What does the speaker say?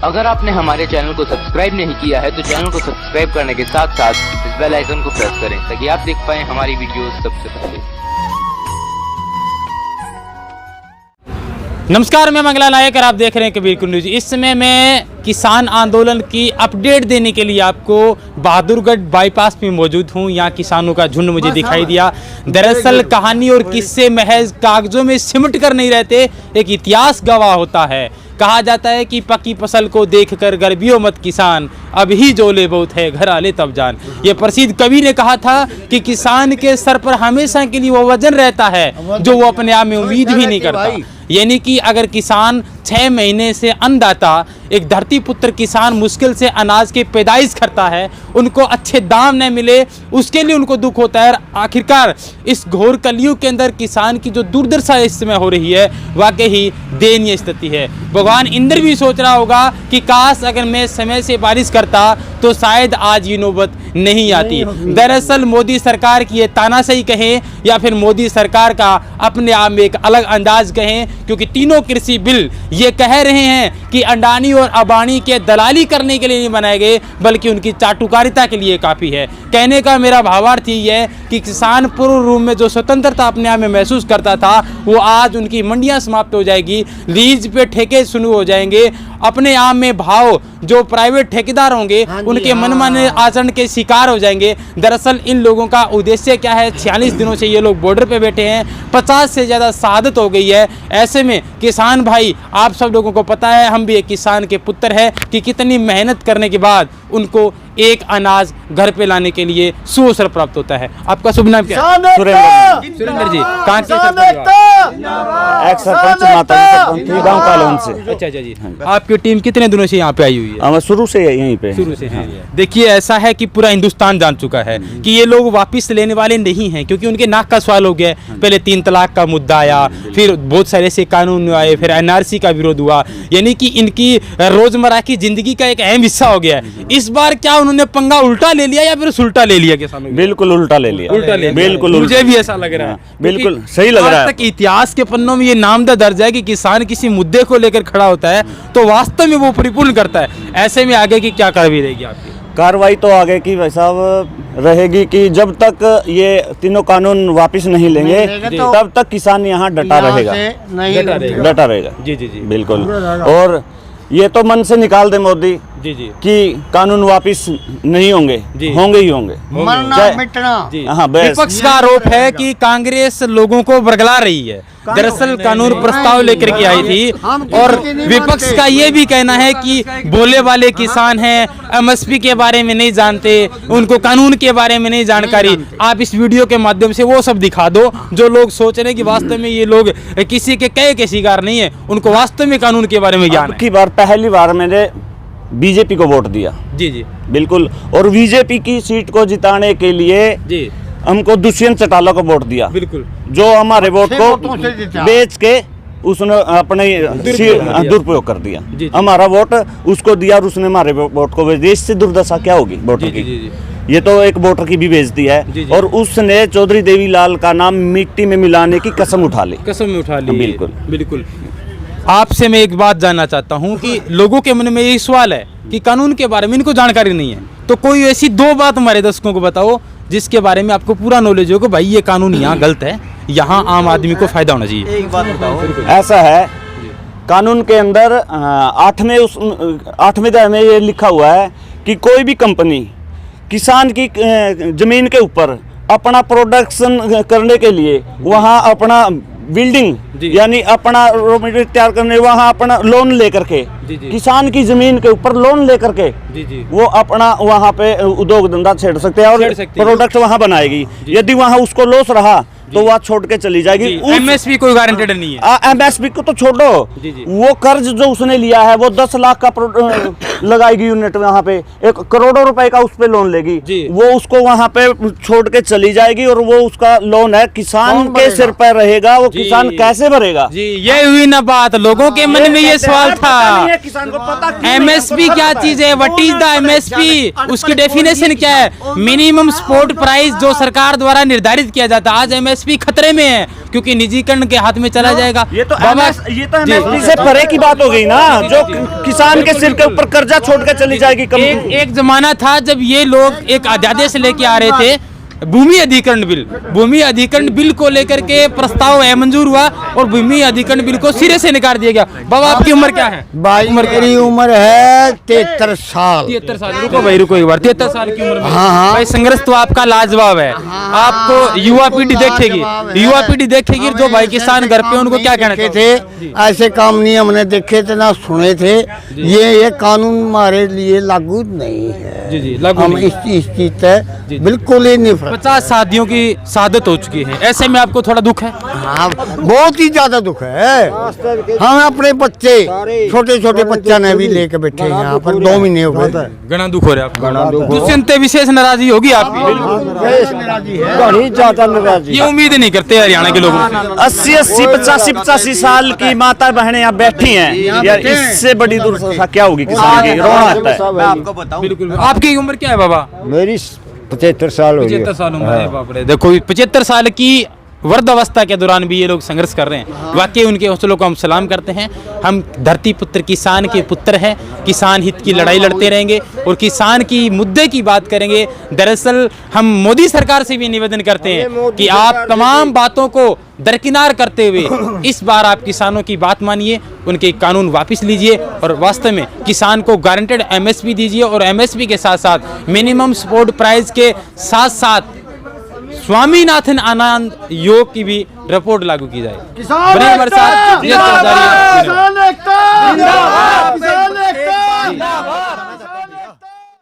अगर आपने हमारे चैनल को सब्सक्राइब नहीं किया है तो चैनल को सब्सक्राइब करने के साथ साथ इस बेल आइकन को प्रेस करें ताकि आप देख पाएं हमारी वीडियोस सबसे पहले। नमस्कार, मैं मंगला नायक और आप देख रहे हैं कबीरपुर न्यूज। इस समय मैं किसान आंदोलन की अपडेट देने के लिए आपको बहादुरगढ़ बाईपास में मौजूद हूं। यहाँ किसानों का झुंड मुझे दिखाई दिया। दरअसल कहानी और किस्से महज कागजों में सिमट कर नहीं रहते, एक इतिहास गवाह होता है। कहा जाता है कि पकी फसल को देखकर गर्बियों मत किसान, अभी जोले बहुत है घर आले तब जान। ये प्रसिद्ध कवि ने कहा था कि किसान के सर पर हमेशा के लिए वो वजन रहता है जो वो अपने आप में उम्मीद भी नहीं करता। यानी कि अगर किसान 6 महीने से अन्नदाता, एक धरती पुत्र किसान मुश्किल से अनाज की पैदाइश करता है, उनको अच्छे दाम न मिले उसके लिए उनको दुख होता है। आखिरकार इस घोर कलयुग के अंदर किसान की जो दुर्दशा इस समय हो रही है वाकई ही दयनीय स्थिति है। भगवान इंद्र भी सोच रहा होगा कि काश अगर मैं समय से बारिश करता तो शायद आज ये नौबत नहीं आती। दरअसल मोदी सरकार की ये तानाशाही कहें या फिर मोदी सरकार का अपने आप में एक अलग अंदाज कहें, क्योंकि तीनों कृषि बिल ये कह रहे हैं कि अडानी और अबानी के दलाली करने के लिए नहीं बनाए गए बल्कि उनकी चाटुकारिता के लिए काफ़ी है। कहने का मेरा भावार्थ ही है कि किसान पूर्व रूप में जो स्वतंत्रता अपने आप में महसूस करता था वो आज उनकी मंडियां समाप्त हो जाएगी, लीज पे ठेके शुरू हो जाएंगे, अपने आप में भाव जो प्राइवेट ठेकेदार होंगे उनके मनमाने आचरण के शिकार हो जाएंगे। दरअसल इन लोगों का उद्देश्य क्या है? 46 दिनों से ये लोग बॉर्डर पे बैठे हैं, 50 से ज़्यादा शहादत हो गई है। ऐसे में किसान भाई, आप सब लोगों को पता है, हम भी एक किसान के पुत्र हैं, कि कितनी मेहनत करने के बाद उनको एक अनाज घर पे लाने के लिए सुअवसर प्राप्त होता है। आपका शुभ नाम क्या है? सुरेंद्र जी। कहाँ के सरपंच गाँव कालोन से। अच्छा जी। आपकी टीम कितने दिनों से यहाँ पे आई हुई है? हम शुरू से यहीं पे। शुरू से हैं। देखिए, ऐसा है कि पूरा हिंदुस्तान जान चुका है कि ये लोग वापस लेने वाले नहीं हैं, क्योंकि उनके नाक का सवाल हो गया है। पहले 3 तलाक का मुद्दा आया, फिर बहुत सारे ऐसे कानून आए, फिर एनआरसी का विरोध हुआ, यानी कि इनकी रोजमर्रा की जिंदगी का एक अहम हिस्सा हो गया है। इस बार क्या उन्होंने पंगा उल्टा ले लिया या फिर उल्टा ले लिया किसानों? बिल्कुल उल्टा ले लिया। बिल्कुल, मुझे भी ऐसा लग रहा है। बिल्कुल सही लग रहा है। आज तक इतिहास के पन्नों में ये नामदा दर्ज है कि किसान किसी मुद्दे को लेकर खड़ा होता है तो वास्तव में वो परिपूर्ण करता है। ऐसे में आगे की क्या कार्रवाई रहेगी आपकी? कार्रवाई तो आगे की भाई साहब रहेगी कि जब तक ये तीनों कानून वापस नहीं लेंगे तब तक किसान यहाँ डटा रहेगा। जी जी जी, बिल्कुल। और ये तो मन से निकाल दे मोदी जी जी कि कानून वापस नहीं होंगे, होंगे ही होंगे, मरना मिटना। हाँ, विपक्ष का आरोप है कि कांग्रेस लोगों को बरगला रही है। दरअसल कानून प्रस्ताव लेकर के आई थी और विपक्ष का ये भी कहना है कि बोले वाले किसान हैं, एमएसपी के बारे में नहीं जानते, उनको कानून के बारे में नहीं जानकारी। आप इस वीडियो के माध्यम से वो सब दिखा दो जो लोग सोच रहे हैं कि वास्तव में ये लोग किसी के कहे के शिकार नहीं है, उनको वास्तव में कानून के बारे में ज्ञान है। पहली बार मैंने बीजेपी को वोट दिया। जी जी, बिल्कुल। और बीजेपी की सीट को जिताने के लिए जी हमको दुष्यंत चौटाला को वोट दिया। बिल्कुल। जो हमारे वोट को बेच के उसने अपने दुरुपयोग कर दिया। हमारा वोट उसको दिया और उसने हमारे वोट को बेच दिया। इससे दुर्दशा क्या होगी वोटर की? ये तो एक वोटर की भी बेइज्जती है। और उसने चौधरी देवीलाल का नाम मिट्टी में मिलाने की कसम उठा ली। बिल्कुल बिल्कुल। आपसे मैं एक बात जानना चाहता हूं कि लोगों के मन में यही सवाल है कि कानून के बारे में इनको जानकारी नहीं है, तो कोई ऐसी 2 बात हमारे दर्शकों को बताओ जिसके बारे में आपको पूरा नॉलेज हो कि भाई ये कानून यहाँ गलत है, यहाँ आम आदमी को फायदा होना चाहिए। एक बात बताओ। ऐसा है, कानून के अंदर 8वें अध्याय में ये लिखा हुआ है कि कोई भी कंपनी किसान की जमीन के ऊपर अपना प्रोडक्शन करने के लिए वहाँ अपना बिल्डिंग यानी अपना रॉ मटेरियल तैयार करने वहाँ अपना लोन लेकर के किसान की जमीन के ऊपर लोन लेकर के वो अपना वहाँ पे उद्योग धंधा छेड़ सकते हैं और प्रोडक्ट वहाँ बनाएगी। यदि वहाँ उसको लॉस रहा तो वह छोड़ के चली जाएगी। एमएसपी कोई गारंटेड नहीं है। एमएसपी को तो छोड़ो, वो कर्ज जो उसने लिया है वो 10 लाख का लगाएगी यूनिट, वहाँ पे 1 करोड़ रुपए का उस पे लोन लेगी, वो उसको वहाँ पे छोड़ के चली जाएगी और वो उसका लोन है किसान के सिर पर रहेगा, वो किसान कैसे भरेगा? जी, ये हुई ना बात। लोगों के मन में ये सवाल था किसान को पता एमएसपी क्या चीज है, व्हाट इज द एमएसपी, उसकी डेफिनेशन क्या है? मिनिमम सपोर्ट प्राइस जो सरकार द्वारा निर्धारित किया जाता है। आज एमएसपी खतरे में है क्योंकि निजीकरण के हाथ में चला जाएगा। ये तो बाबा ये तो जी। MSP से परे की बात हो गई ना, जो किसान के सिर के ऊपर कर्जा छोड़ के चली जाएगी कंपनी। एक जमाना था जब ये लोग एक अध्यादेश लेके आ रहे थे, भूमि अधिकरण बिल को लेकर के प्रस्ताव मंजूर हुआ और भूमि अधिकरण बिल को सिरे से निकाल दिया गया। बाबा आपकी उम्र क्या है? भाई मेरी उम्र है 73 साल। 73 साल। रुको भाई, रुको एक बार। 73 साल की उम्र में हाँ। भाई संघर्ष तो आपका लाजवाब है। आपको युवा पीढ़ी देखेगी जो भाई किसान घर पे, उनको क्या कहना थे? ऐसे काम नहीं हमने देखे थे ना सुने थे। ये कानून हमारे लिए लागू नहीं है। जी लागू हम नहीं। इस चीज से बिल्कुल ही नहीं। 50 शादियों की शहादत हो चुकी है, ऐसे में आपको थोड़ा दुख है? हाँ, बहुत ही ज्यादा दुख है। हम अपने बच्चे छोटे छोटे बच्चा ने भी लेके बैठे हैं यहाँ पर, 2 महीने हो गए। घना दुख हो रहा है आपको? दुष्यंत विशेष नाराजगी होगी आपकी? बड़ी ज्यादा नाराजगी। ये उम्मीद नहीं करते हरियाणा के लोग। 80 85 साल की माता बहनें यहाँ बैठी हैं यार, इससे बड़ी दुर्दशा क्या होगी किसान की? रोना आता है। मैं आपको बताऊं, बिल्कुल। आपकी उम्र क्या है बाबा? मेरी 75 साल हो गई। 75 साल उम्र है। बाप रे, देखो 75 साल की वृद्ध अवस्था के दौरान भी ये लोग संघर्ष कर रहे हैं। वाकई उनके हौसलों को हम सलाम करते हैं। हम धरती पुत्र किसान के पुत्र हैं, किसान हित की लड़ाई लड़ते रहेंगे और किसान की मुद्दे की बात करेंगे। दरअसल हम मोदी सरकार से भी निवेदन करते हैं कि आप तमाम बातों को दरकिनार करते हुए इस बार आप किसानों की बात मानिए, उनके कानून वापस लीजिए और वास्तव में किसान को गारंटेड MSP दीजिए और MSP के साथ साथ मिनिमम सपोर्ट प्राइस के साथ साथ स्वामीनाथन आनंद योग की भी रिपोर्ट लागू की जाए। किसान